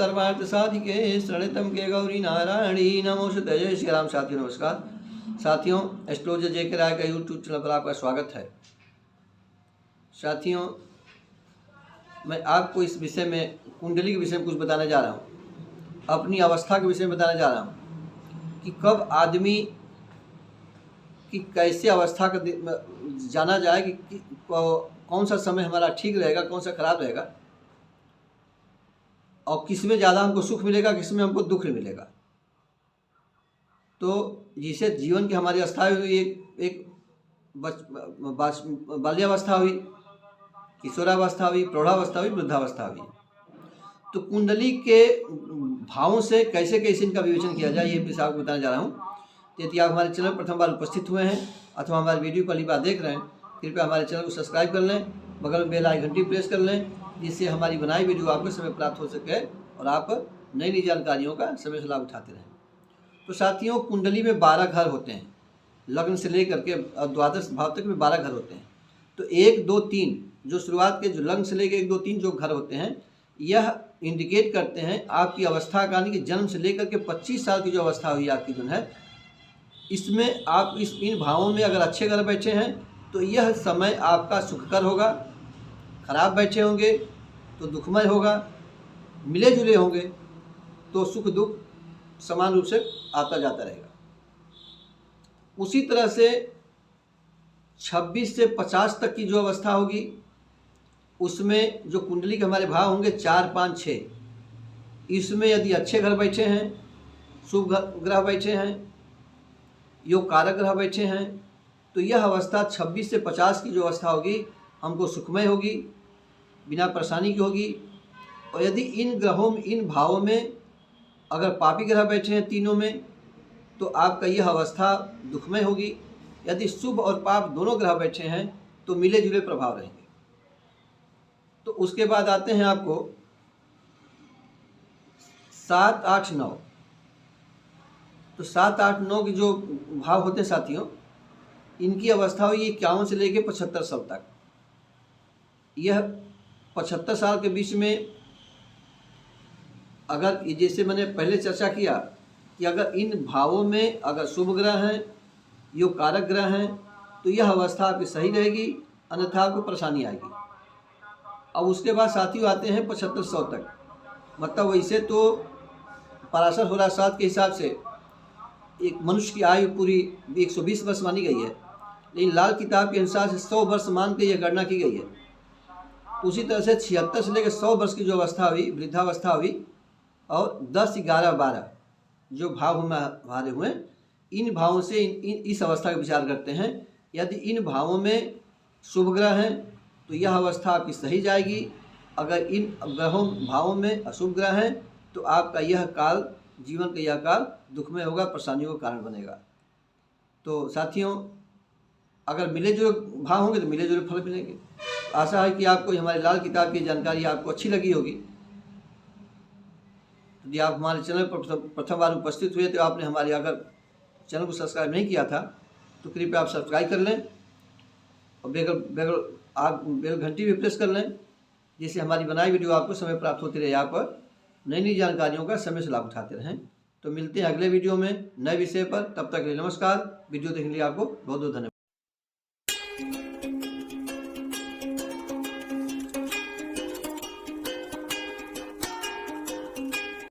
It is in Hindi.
सर्वार्थ साधिके शरणतम के गौरी नारायणी नमोस्तुते। जय श्री राम। साथियों नमस्कार। साथियों, एस्ट्रोलॉजर जे के राय का यूट्यूब चैनल पर आपका स्वागत है। साथियों, मैं आपको इस विषय में कुंडली के विषय में कुछ बताने जा रहा हूँ, अपनी अवस्था के विषय में बताने जा रहा हूँ कि कब आदमी की कैसे अवस्था का जाना जाए कि कौन सा समय हमारा ठीक रहेगा, कौन सा खराब रहेगा, और किस में ज़्यादा हमको सुख मिलेगा, किस में हमको दुख मिलेगा। तो जिसे जीवन की हमारी अवस्था हुई, एक बाल्यावस्था हुई, किशोरावस्था हुई, प्रौढ़ावस्था हुई, वृद्धावस्था हुई। तो कुंडली के भावों से कैसे कैसे इनका विवेचन किया जाए, ये भी आपको बताने जा रहा हूँ। यदि आप हमारे चैनल प्रथम बार उपस्थित हुए हैं अथवा हमारे वीडियो पहली बार देख रहे हैं, कृपया हमारे चैनल को सब्सक्राइब कर लें, बगल में बेल आइकन घंटी प्रेस कर लें, जिससे हमारी बनाई वीडियो आपको समय प्राप्त हो सके और आप नई नई जानकारियों का समय से लाभ उठाते रहें। तो साथियों, कुंडली में 12 घर होते हैं, लग्न से लेकर के द्वादश भाव तक में 12 घर होते हैं। तो 1, 2, 3 जो शुरुआत के जो लग्न से लेकर 1, 2, 3 जो घर होते हैं, यह इंडिकेट करते हैं आपकी अवस्था का, यानी कि जन्म से लेकर के 25 साल की जो अवस्था हुई आपकी जो है, इसमें आप इन भावों में अगर अच्छे घर बैठे हैं तो यह समय आपका सुखकर होगा, खराब बैठे होंगे तो दुखमय होगा, मिले जुले होंगे तो सुख दुख समान रूप से आता जाता रहेगा। उसी तरह से 26 से 50 तक की जो अवस्था होगी, उसमें जो कुंडली के हमारे भाव होंगे 4, 5, 6, इसमें यदि अच्छे घर बैठे हैं, शुभ ग्रह बैठे हैं, योग कारक ग्रह बैठे हैं, तो यह अवस्था 26 से 50 की जो अवस्था होगी हमको सुखमय होगी, बिना परेशानी की होगी। और यदि इन ग्रहों में, इन भावों में अगर पापी ग्रह बैठे हैं तीनों में, तो आपका यह अवस्था दुखमय होगी। यदि शुभ और पाप दोनों ग्रह बैठे हैं तो मिले जुले प्रभाव रहेंगे। तो उसके बाद आते हैं आपको 7, 8, 9। तो 7, 8, 9 की जो भाव होते हैं साथियों, इनकी अवस्था हुई 51 से लेकर 75 साल तक। यह 75 साल के बीच में, अगर जैसे मैंने पहले चर्चा किया कि अगर इन भावों में अगर शुभ ग्रह हैं, योग कारक ग्रह हैं, तो यह अवस्था आपकी सही रहेगी, अन्यथा आपको परेशानी आएगी। अब उसके बाद साथियों आते हैं 7500 तक। मतलब वैसे तो पराशर होराशास्त्र के हिसाब से एक मनुष्य की आयु पूरी 120 वर्ष मानी गई है, लेकिन लाल किताब के अनुसार से 100 वर्ष मान के यह गणना की गई है। उसी तरह से 76 से लेकर 100 वर्ष की जो अवस्था हुई, वृद्धावस्था हुई, और 10, 11, 12 जो भाव हमारे हुए, इन भावों से इस अवस्था का विचार करते हैं। यदि इन भावों में शुभ ग्रह हैं तो यह अवस्था आपकी सही जाएगी। अगर इन ग्रहों भावों में अशुभ ग्रह हैं तो आपका यह काल, जीवन का यह काल दुखमय होगा, परेशानियों का कारण बनेगा। तो साथियों, अगर मिले जुले भाव होंगे तो मिले जुले फल मिलेंगे। आशा है कि आपको हमारी लाल किताब की जानकारी आपको अच्छी लगी होगी। यदि आप हमारे चैनल पर प्रथम बार उपस्थित हुए तो आपने हमारे अगर चैनल को सब्सक्राइब नहीं किया था तो कृपया आप सब्सक्राइब कर लें और बेल घंटी भी प्रेस कर लें, जिससे हमारी बनाई वीडियो आपको समय प्राप्त होती रहे, आप नई नई जानकारियों का समय से लाभ उठाते रहें। तो मिलते हैं अगले वीडियो में नए विषय पर। तब तक के लिए नमस्कार। वीडियो देखने के लिए आपको बहुत बहुत धन्यवाद।